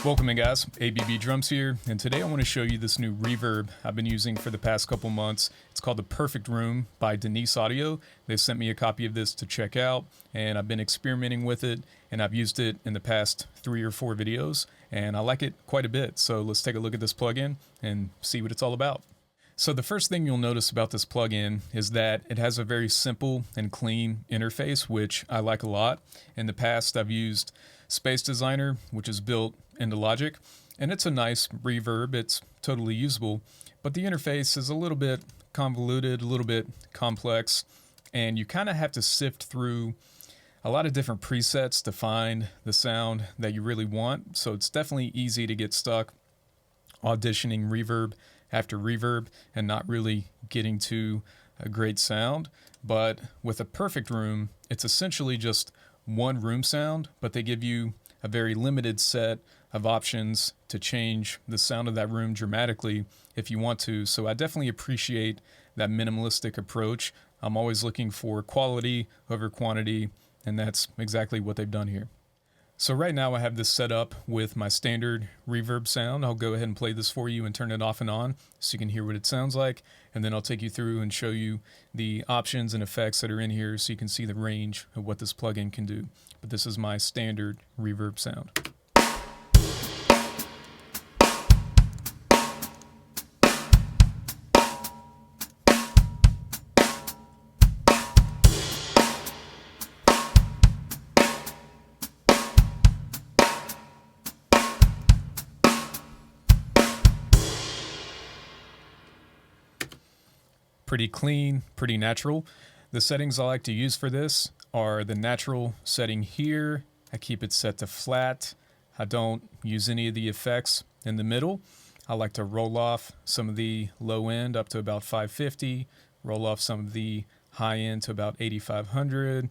Welcome in, guys. abbdrums here, and today I want to show you this new reverb I've been using for the past couple months. It's called the Perfect Room by Denise Audio. They sent me a copy of this to check out, and I've been experimenting with it, and I've used it in the past 3 or 4 videos, and I like it quite a bit. So let's take a look at this plugin and see what it's all about. So the first thing you'll notice about this plugin is that it has a very simple and clean interface, which I like a lot. In the past, I've used Space Designer, which is built into Logic, and it's a nice reverb. It's totally usable, but the interface is a little bit convoluted, a little bit complex, and you kind of have to sift through a lot of different presets to find the sound that you really want. So it's definitely easy to get stuck auditioning reverb after reverb and not really getting to a great sound. But with a Perfect Room, it's essentially just one room sound, but they give you a very limited set of options to change the sound of that room dramatically if you want to. So I definitely appreciate that minimalistic approach. I'm always looking for quality over quantity, and that's exactly what they've done here. So right now I have this set up with my standard reverb sound. I'll go ahead and play this for you and turn it off and on so you can hear what it sounds like, and then I'll take you through and show you the options and effects that are in here so you can see the range of what this plugin can do. But this is my standard reverb sound. Pretty clean, pretty natural. The settings I like to use for this are the natural setting here. I keep it set to flat. I don't use any of the effects in the middle. I like to roll off some of the low end up to about 550, roll off some of the high end to about 8500,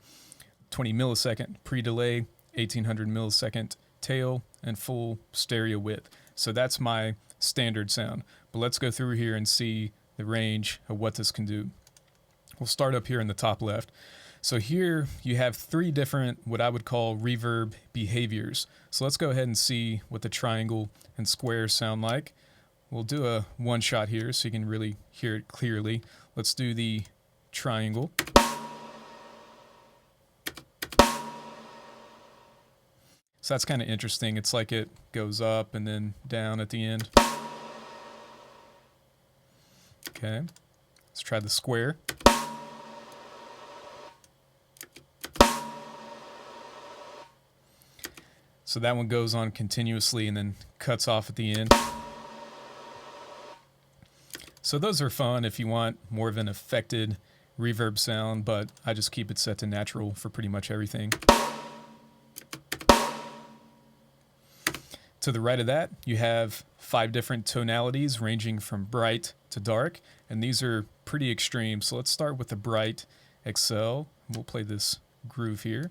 20 millisecond pre-delay, 1800 millisecond tail, and full stereo width. So that's my standard sound. But let's go through here and see the range of what this can do. We'll start up here in the top left. So here you have 3 different what I would call reverb behaviors. So let's go ahead and see what the triangle and square sound like. We'll do a one shot here so you can really hear it clearly. Let's do the triangle. So that's kind of interesting. It's like it goes up and then down at the end. Okay, let's try the square. So that one goes on continuously and then cuts off at the end. So those are fun if you want more of an affected reverb sound, but I just keep it set to natural for pretty much everything. To the right of that, you have 5 different tonalities ranging from bright to dark, and these are pretty extreme. So let's start with the bright XL. We'll play this groove here.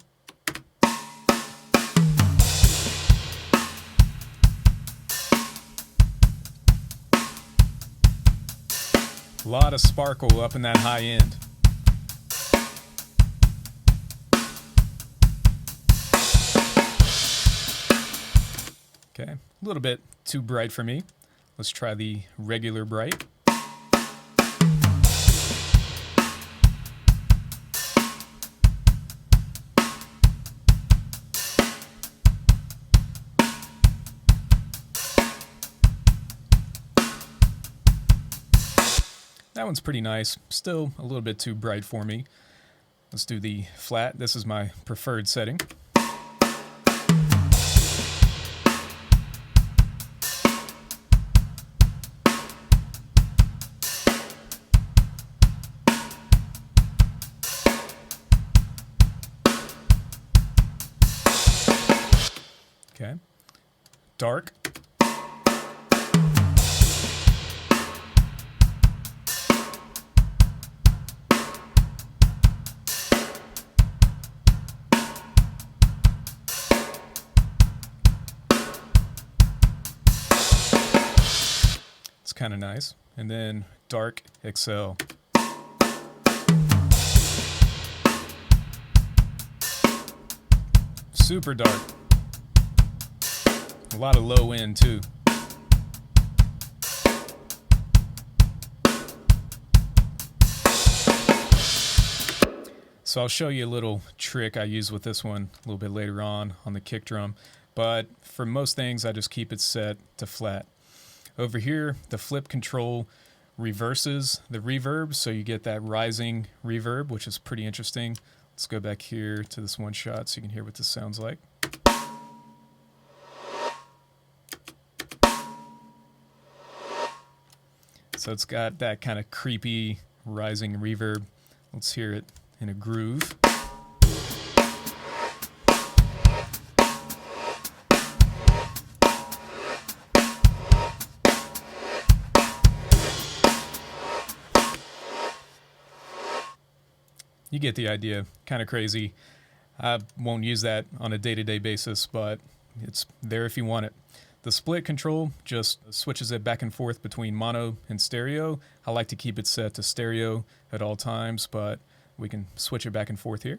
A lot of sparkle up in that high end. Okay, a little bit too bright for me. Let's try the regular bright. That one's pretty nice. Still a little bit too bright for me. Let's do the flat. This is my preferred setting. Okay. Dark. It's kind of nice. And then Dark XL. Super dark. A lot of low end too. So I'll show you a little trick I use with this one a little bit later on the kick drum. But for most things, I just keep it set to flat. Over here, the flip control reverses the reverb, so you get that rising reverb, which is pretty interesting. Let's go back here to this one shot so you can hear what this sounds like. So it's got that kind of creepy rising reverb. Let's hear it in a groove. You get the idea. Kind of crazy. I won't use that on a day-to-day basis, but it's there if you want it. The split control just switches it back and forth between mono and stereo. I like to keep it set to stereo at all times, but we can switch it back and forth here.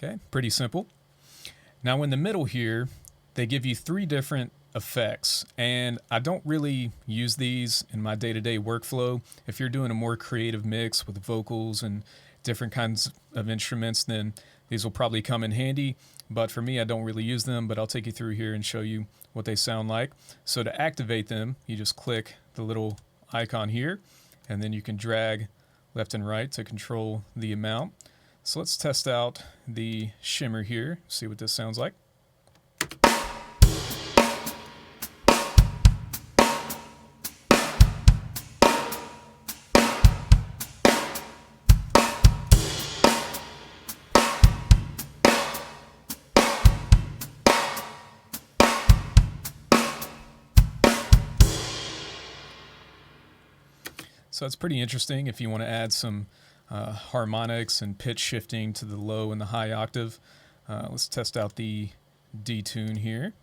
Okay, pretty simple. Now in the middle here, they give you 3 different effects, and I don't really use these in my day-to-day workflow. If you're doing a more creative mix with vocals and different kinds of instruments, then these will probably come in handy. But for me, I don't really use them, but I'll take you through here and show you what they sound like. So to activate them, you just click the little icon here, and then you can drag left and right to control the amount. So let's test out the shimmer here, see what this sounds like. So it's pretty interesting if you want to add some harmonics and pitch shifting to the low and the high octave. Let's test out the detune here.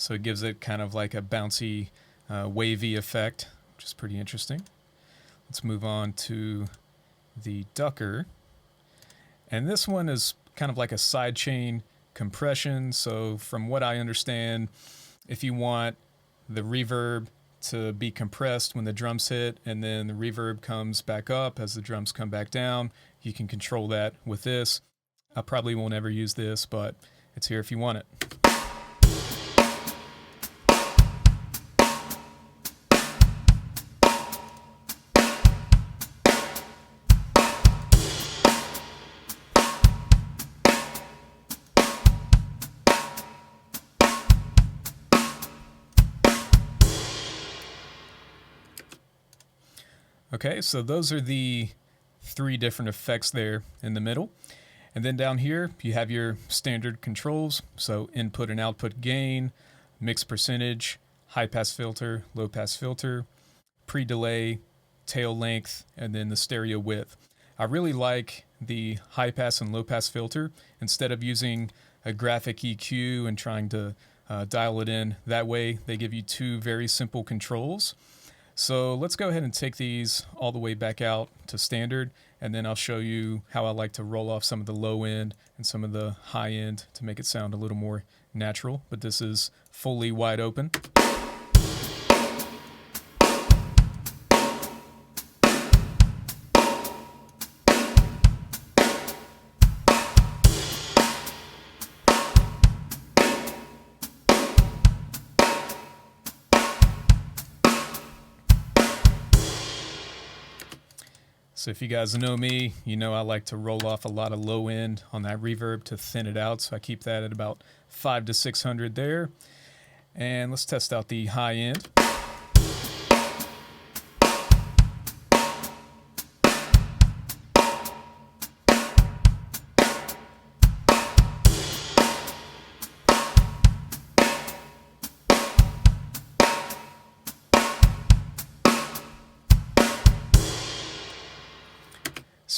So it gives it kind of like a bouncy, wavy effect, which is pretty interesting. Let's move on to the ducker. And this one is kind of like a sidechain compression. So from what I understand, if you want the reverb to be compressed when the drums hit and then the reverb comes back up as the drums come back down, you can control that with this. I probably won't ever use this, but it's here if you want it. Okay, so those are the 3 different effects there in the middle. And then down here, you have your standard controls. So input and output gain, mix percentage, high pass filter, low pass filter, pre-delay, tail length, and then the stereo width. I really like the high pass and low pass filter. Instead of using a graphic EQ and trying to dial it in that way, they give you 2 very simple controls. So let's go ahead and take these all the way back out to standard, and then I'll show you how I like to roll off some of the low end and some of the high end to make it sound a little more natural, but this is fully wide open. So if you guys know me, you know I like to roll off a lot of low end on that reverb to thin it out. So I keep that at about 500 to 600 there. And let's test out the high end.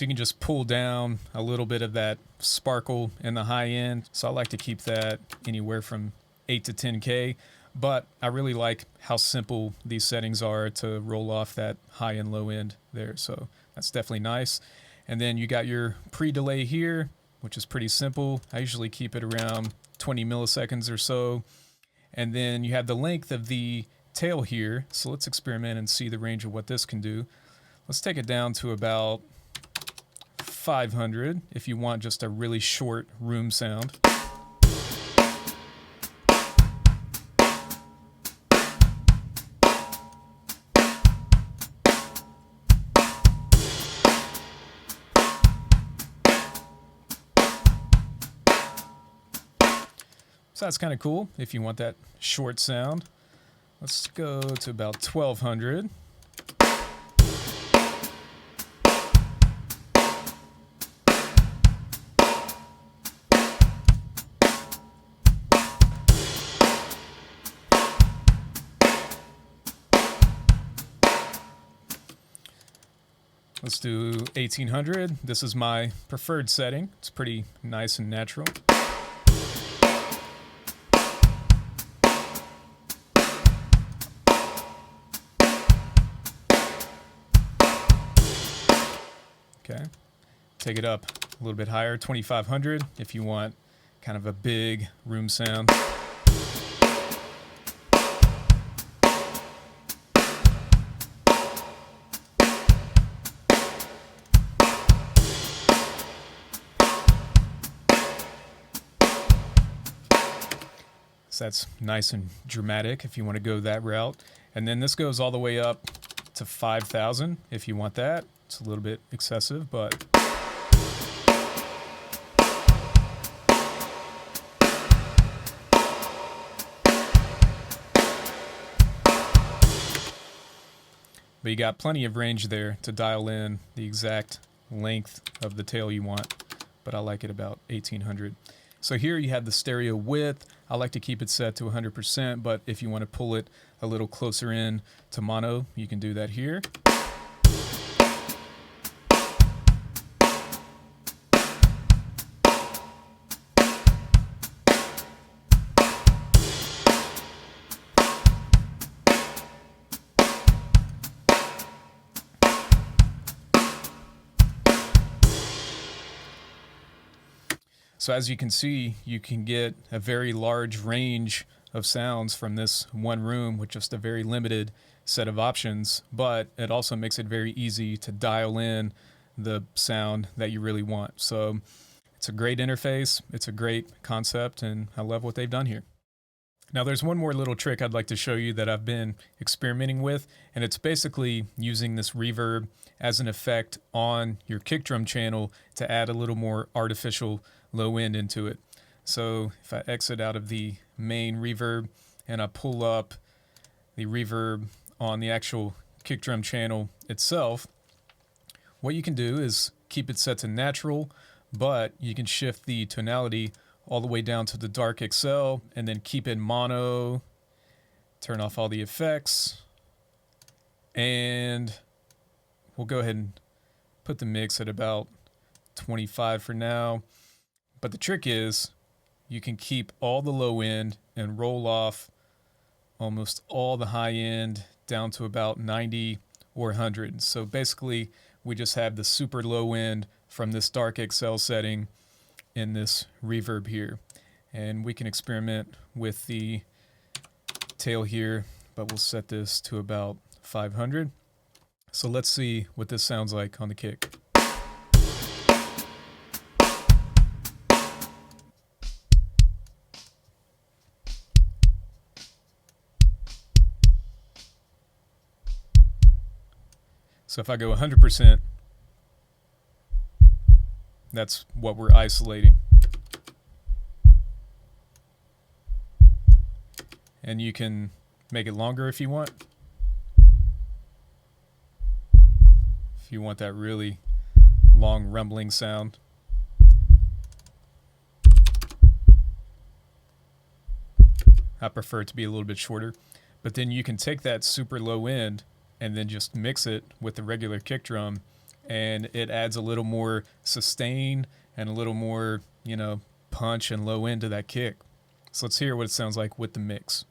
So you can just pull down a little bit of that sparkle in the high end. So I like to keep that anywhere from 8 to 10K. But I really like how simple these settings are to roll off that high and low end there. So that's definitely nice. And then you got your pre-delay here, which is pretty simple. I usually keep it around 20 milliseconds or so. And then you have the length of the tail here. So let's experiment and see the range of what this can do. Let's take it down to about 500 if you want just a really short room sound. So that's kind of cool if you want that short sound. Let's go to about 1200. Let's do 1800. This is my preferred setting. It's pretty nice and natural. Okay, take it up a little bit higher, 2500 if you want kind of a big room sound. So that's nice and dramatic if you want to go that route. And then this goes all the way up to 5,000 if you want that. It's a little bit excessive, but you got plenty of range there to dial in the exact length of the tail you want, but I like it about 1800. So here you have the stereo width. I like to keep it set to 100%, but if you want to pull it a little closer in to mono, you can do that here. So as you can see, you can get a very large range of sounds from this one room with just a very limited set of options, but it also makes it very easy to dial in the sound that you really want. So it's a great interface, it's a great concept, and I love what they've done here. Now there's one more little trick I'd like to show you that I've been experimenting with, and it's basically using this reverb as an effect on your kick drum channel to add a little more artificial low end into it. So if I exit out of the main reverb and I pull up the reverb on the actual kick drum channel itself, what you can do is keep it set to natural, but you can shift the tonality all the way down to the dark XL and then keep it mono, turn off all the effects, and we'll go ahead and put the mix at about 25 for now. But the trick is you can keep all the low end and roll off almost all the high end down to about 90 or 100. So basically we just have the super low end from this dark XL setting in this reverb here. And we can experiment with the tail here, but we'll set this to about 500. So let's see what this sounds like on the kick. So if I go 100%, that's what we're isolating. And you can make it longer if you want. If you want that really long rumbling sound. I prefer it to be a little bit shorter. But then you can take that super low end and then just mix it with the regular kick drum and it adds a little more sustain and a little more, punch and low end to that kick. So let's hear what it sounds like with the mix.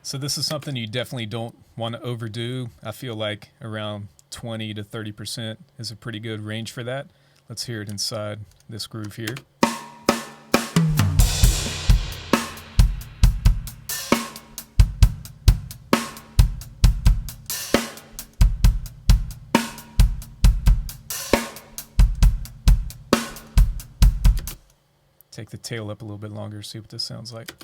So this is something you definitely don't want to overdo. I feel like around 20 to 30% is a pretty good range for that. Let's hear it inside this groove here. Take the tail up a little bit longer, see what this sounds like.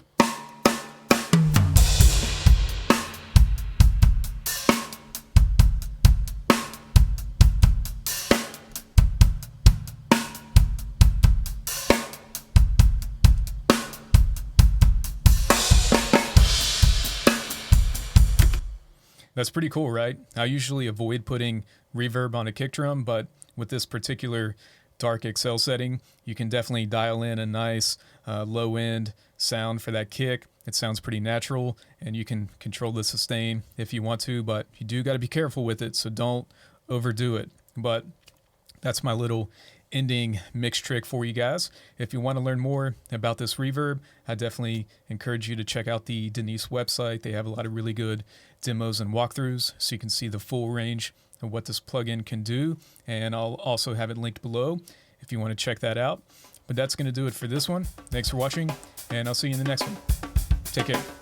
That's pretty cool, right? I usually avoid putting reverb on a kick drum, but with this particular dark XL setting, you can definitely dial in a nice low end sound for that kick. It sounds pretty natural, and you can control the sustain if you want to, but you do got to be careful with it, so don't overdo it. But that's my little ending mix trick for you guys. If you want to learn more about this reverb, I definitely encourage you to check out the Denise website. They have a lot of really good demos and walkthroughs, so you can see the full range of what this plugin can do, and I'll also have it linked below if you want to check that out. But that's going to do it for this one. Thanks for watching, and I'll see you in the next one. Take care.